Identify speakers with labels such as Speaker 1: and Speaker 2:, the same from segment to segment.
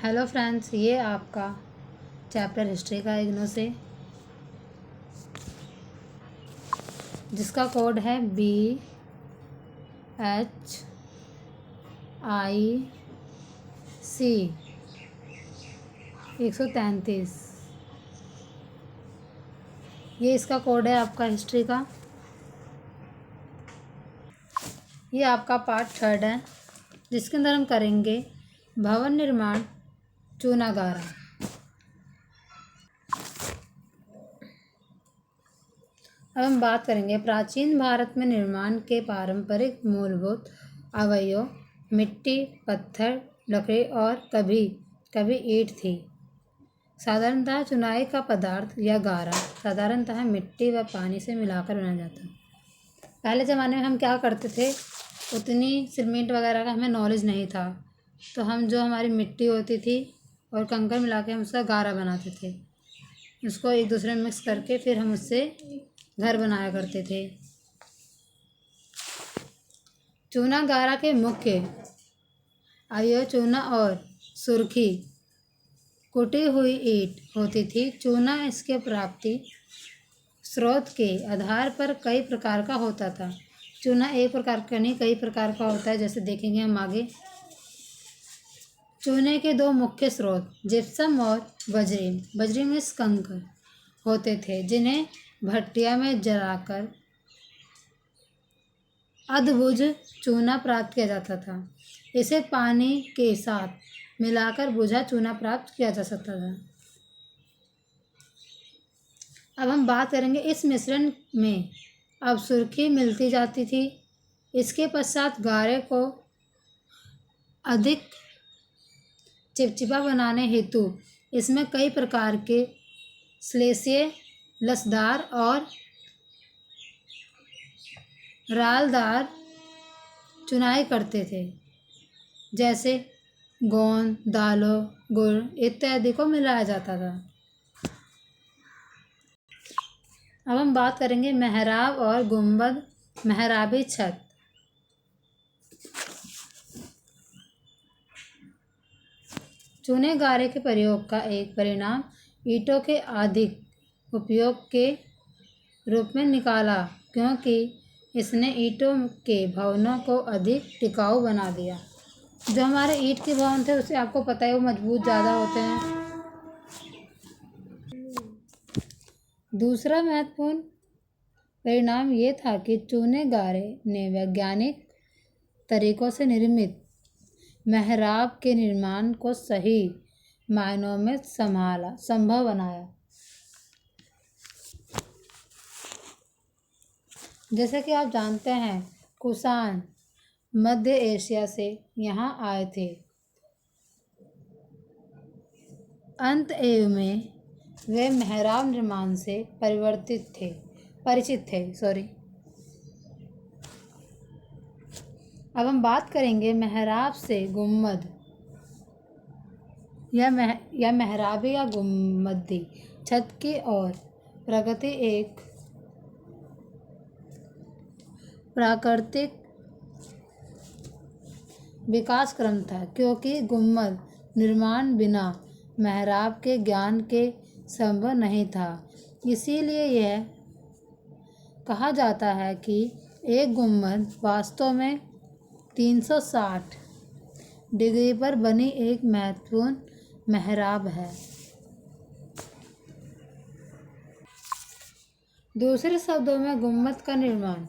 Speaker 1: Hello friends, ये आपका chapter history का इग्नू से, जिसका कोड है BHIC 133। ये इसका कोड है आपका हिस्ट्री का। ये आपका पार्ट 3 है, जिसके अंदर हम करेंगे भवन निर्माण चूनागारा। अब हम बात करेंगे प्राचीन भारत में निर्माण के पारंपरिक मूलभूत अवयव मिट्टी, पत्थर, लकड़ी और कभी कभी ईंट थी। साधारणतः चुनाई का पदार्थ या गारा साधारणतः मिट्टी व पानी से मिलाकर बनाया जाता। पहले ज़माने में हम क्या करते थे, उतनी सीमेंट वगैरह का हमें नॉलेज नहीं था, तो हम जो हमारी मिट्टी होती थी और कंकड़ मिला के हम उसका गारा बनाते थे। उसको एक दूसरे में मिक्स करके फिर हम उससे घर बनाया करते थे। चूना गारा के मुख्य अवयव चूना और सुर्खी कुटी हुई ईंट होती थी। चूना इसके प्राप्ति स्रोत के आधार पर कई प्रकार का होता था। चूना एक प्रकार का नहीं, कई प्रकार का होता है, जैसे देखेंगे हम आगे। चूने के दो मुख्य स्रोत जिप्सम और बजरी। बजरी में कंकड़ होते थे, जिन्हें भट्टिया में जलाकर अधबुझ चूना प्राप्त किया जाता था। इसे पानी के साथ मिलाकर बुझा चूना प्राप्त किया जा सकता था। अब हम बात करेंगे इस मिश्रण में अब सुर्खी मिलती जाती थी। इसके पश्चात गारे को अधिक चिपचिपा बनाने हेतु इसमें कई प्रकार के श्लेष्य, लसदार और रालदार चुनाई करते थे, जैसे गोंद, दालों, गुड़ इत्यादि को मिलाया जाता था। अब हम बात करेंगे मेहराब और गुंबद, मेहराबी छत। चूने गारे के प्रयोग का एक परिणाम ईंटों के अधिक उपयोग के रूप में निकाला, क्योंकि इसने ईंटों के भवनों को अधिक टिकाऊ बना दिया। जो हमारे ईंट के भवन थे, उससे आपको पता है वो मजबूत ज़्यादा होते हैं। दूसरा महत्वपूर्ण परिणाम ये था कि चूने गारे ने वैज्ञानिक तरीकों से निर्मित मेहराब के निर्माण को सही मायनों में संभव बनाया। जैसे कि आप जानते हैं, कुषाण मध्य एशिया से यहाँ आए थे। अंत एव में वे मेहराब निर्माण से परिचित थे। अब हम बात करेंगे मेहराब से गुम्मद या मेहराबी या गुम्मदी छत की ओर प्रगति एक प्राकृतिक विकास क्रम था, क्योंकि गुम्मद निर्माण बिना मेहराब के ज्ञान के संभव नहीं था। इसीलिए यह कहा जाता है कि एक गुम्मद वास्तव में 360 डिग्री पर बनी एक महत्वपूर्ण मेहराब है। दूसरे शब्दों में, गुम्मद का निर्माण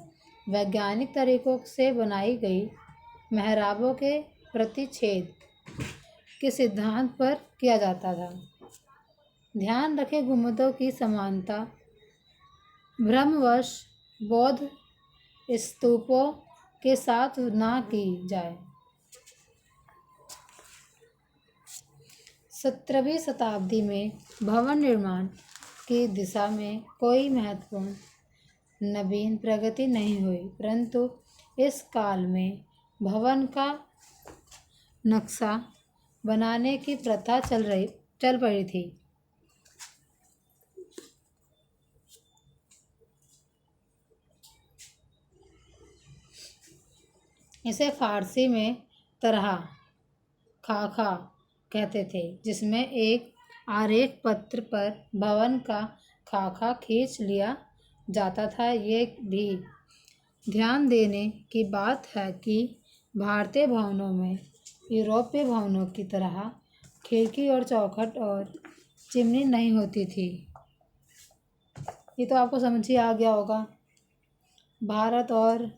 Speaker 1: वैज्ञानिक तरीकों से बनाई गई मेहराबों के प्रतिच्छेद के सिद्धांत पर किया जाता था। ध्यान रखें, गुम्मदों की समानता भ्रमवश बौद्ध स्तूपों के साथ ना की जाए। 17वीं शताब्दी में भवन निर्माण की दिशा में कोई महत्वपूर्ण नवीन प्रगति नहीं हुई, परंतु इस काल में भवन का नक्शा बनाने की प्रथा चल पड़ी थी। इसे फारसी में तरह, खाका कहते थे, जिसमें एक आरेख पत्र पर भवन का खाका खींच लिया जाता था। ये भी ध्यान देने की बात है कि भारतीय भवनों में यूरोपीय भवनों की तरह खिड़की और चौखट और चिमनी नहीं होती थी। ये तो आपको समझ ही आ गया होगा। भारत और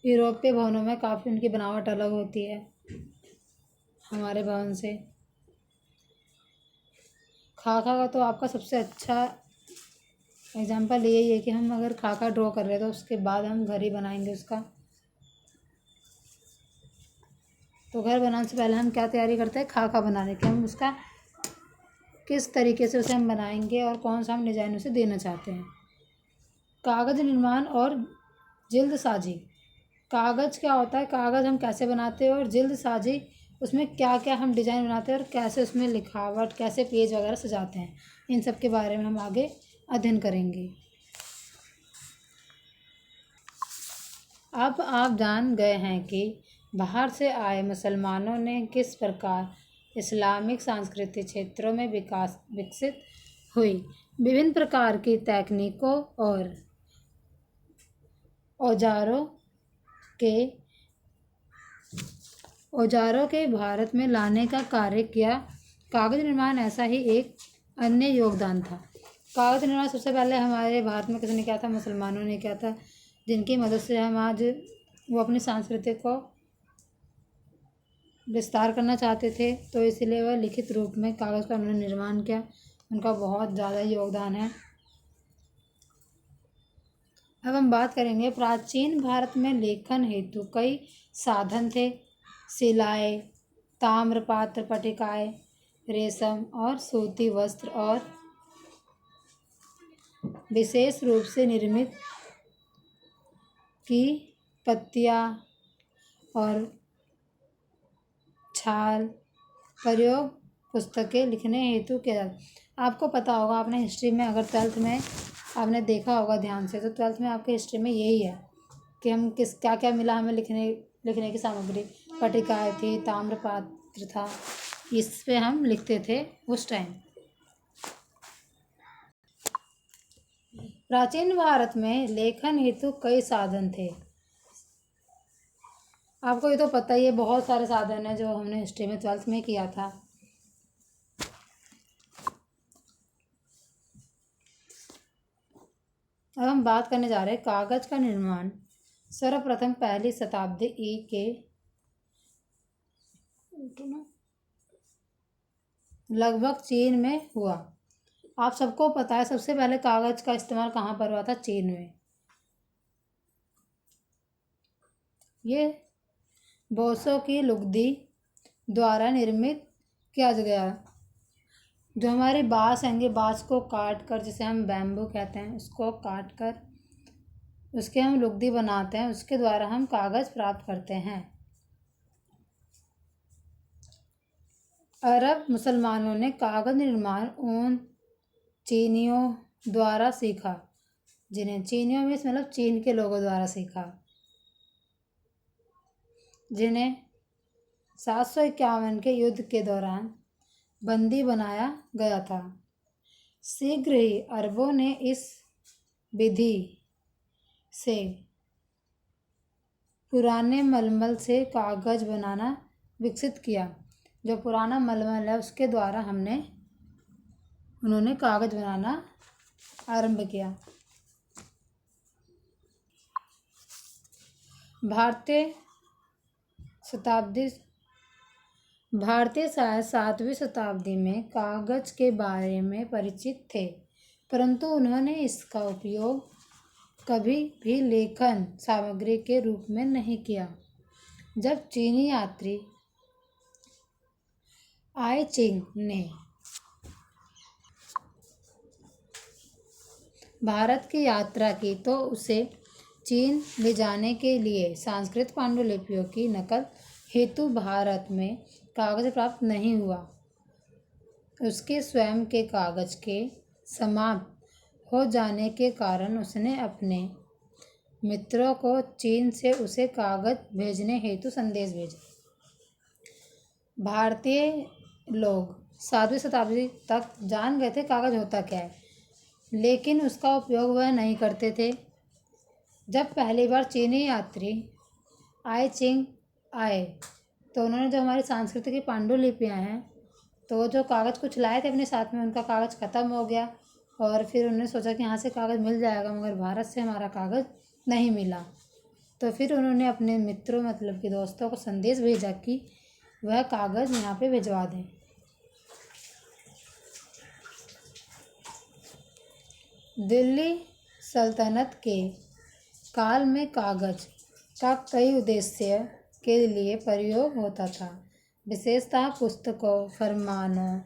Speaker 1: यूरोपीय भवनों में काफ़ी उनकी बनावट अलग होती है हमारे भवन से। खाका का तो आपका सबसे अच्छा एग्जाम्पल यही है कि हम अगर खाका ड्रॉ कर रहे हैं तो उसके बाद हम घर ही बनाएंगे उसका। तो घर बनाने से पहले हम क्या तैयारी करते हैं? खाका बनाने की। हम उसका किस तरीके से उसे हम बनाएंगे और कौन सा हम डिज़ाइन उसे देना चाहते हैं। कागज़ निर्माण और जल्दसाजी। कागज़ क्या होता है, कागज़ हम कैसे बनाते हैं, और जल्दसाजी उसमें क्या क्या हम डिज़ाइन बनाते हैं और कैसे उसमें लिखावट, कैसे पेज वगैरह सजाते हैं, इन सब के बारे में हम आगे अध्ययन करेंगे। अब आप जान गए हैं कि बाहर से आए मुसलमानों ने किस प्रकार इस्लामिक सांस्कृतिक क्षेत्रों में विकसित हुई। विभिन्न प्रकार की तकनीकों और औजारों के भारत में लाने का कार्य किया। कागज़ निर्माण ऐसा ही एक अन्य योगदान था। कागज़ निर्माण सबसे पहले हमारे भारत में किसने किया था? मुसलमानों ने किया था, जिनकी मदद से हम आज वो अपनी संस्कृति को विस्तार करना चाहते थे, तो इसलिए वह लिखित रूप में कागज़ का उन्होंने निर्माण किया। उनका बहुत ज़्यादा योगदान है। अब हम बात करेंगे, प्राचीन भारत में लेखन हेतु कई साधन थे। सिलाई, ताम्रपात्र, पट्टिकाएँ, रेशम और सूती वस्त्र और विशेष रूप से निर्मित की पत्तियाँ और छाल प्रयोग पुस्तकें लिखने हेतु किया जाता। आपको पता होगा, आपने हिस्ट्री में अगर 12th में आपने देखा होगा ध्यान से, तो 12th में आपके हिस्ट्री में यही है कि हम क्या क्या मिला हमें लिखने की सामग्री। पट्टिकाएँ थी, ताम्रपात्र था, इस पे हम लिखते थे उस टाइम। प्राचीन भारत में लेखन हेतु कई साधन थे। आपको ये तो पता ही है, बहुत सारे साधन हैं जो हमने हिस्ट्री में 12th में किया था। अब हम बात करने जा रहे हैं कागज़ का निर्माण सर्वप्रथम पहली शताब्दी के लगभग चीन में हुआ। आप सबको पता है सबसे पहले कागज़ का इस्तेमाल कहाँ पर हुआ था? चीन में। ये बोसो की लुगदी द्वारा निर्मित किया गया। जो हमारी बाँस हैंगे, बाँस को काट कर, जिसे हम बैम्बू कहते हैं, उसको काट कर उसके हम लुगदी बनाते हैं, उसके द्वारा हम कागज़ प्राप्त करते हैं। अरब मुसलमानों ने कागज़ निर्माण उन चीनियों द्वारा सीखा, जिन्हें चीनियों में मतलब चीन के लोगों द्वारा सीखा, जिन्हें 751 के युद्ध के दौरान बंदी बनाया गया था। शीघ्र ही अरबों ने इस विधि से पुराने मलमल से कागज़ बनाना विकसित किया। जो पुराना मलमल है उसके द्वारा उन्होंने कागज़ बनाना आरंभ किया। भारतीय शायद 7वीं शताब्दी में कागज़ के बारे में परिचित थे, परंतु उन्होंने इसका उपयोग कभी भी लेखन सामग्री के रूप में नहीं किया। जब चीनी यात्री आई चिंग ने भारत की यात्रा की तो उसे चीन ले जाने के लिए संस्कृत पांडुलिपियों की नकल हेतु भारत में कागज़ प्राप्त नहीं हुआ। उसके स्वयं के कागज़ के समाप्त हो जाने के कारण उसने अपने मित्रों को चीन से उसे कागज़ भेजने हेतु संदेश भेजा। भारतीय लोग 7वीं शताब्दी तक जान गए थे कागज़ होता क्या है, लेकिन उसका उपयोग वह नहीं करते थे। जब पहली बार चीनी यात्री आई चिंग आए तो उन्होंने जो हमारी सांस्कृतिक की पांडुलिपियाँ हैं, तो वो जो कागज़ कुछ लाए थे अपने साथ में, उनका कागज़ ख़त्म हो गया और फिर उन्होंने सोचा कि यहाँ से कागज़ मिल जाएगा, मगर भारत से हमारा कागज़ नहीं मिला। तो फिर उन्होंने अपने मित्रों मतलब कि दोस्तों को संदेश भेजा कि वह कागज़ यहाँ पे भिजवा दें। दिल्ली सल्तनत के काल में कागज़ का कई उद्देश्य के लिए प्रयोग होता था, विशेषतः पुस्तकों, फरमानों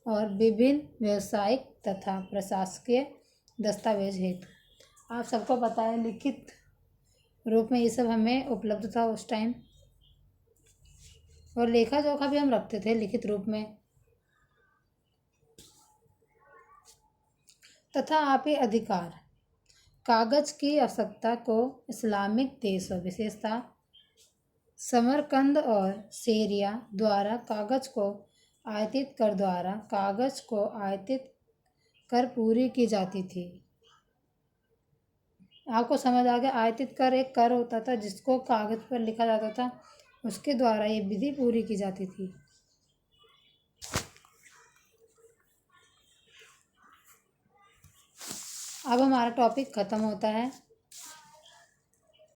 Speaker 1: और विभिन्न व्यावसायिक तथा प्रशासकीय दस्तावेज हेतु। आप सबको पता है लिखित रूप में ये सब हमें उपलब्ध था उस टाइम, और लेखा जोखा भी हम रखते थे लिखित रूप में। तथा आपी अधिकार, कागज़ की आवश्यकता को इस्लामिक देशों विशेषतः समरकंद और सीरिया द्वारा कागज़ को आयातित कर पूरी की जाती थी। आपको समझ आ गया, आयातित कर एक कर होता था जिसको कागज़ पर लिखा जाता था, उसके द्वारा ये विधि पूरी की जाती थी। अब हमारा टॉपिक ख़त्म होता है।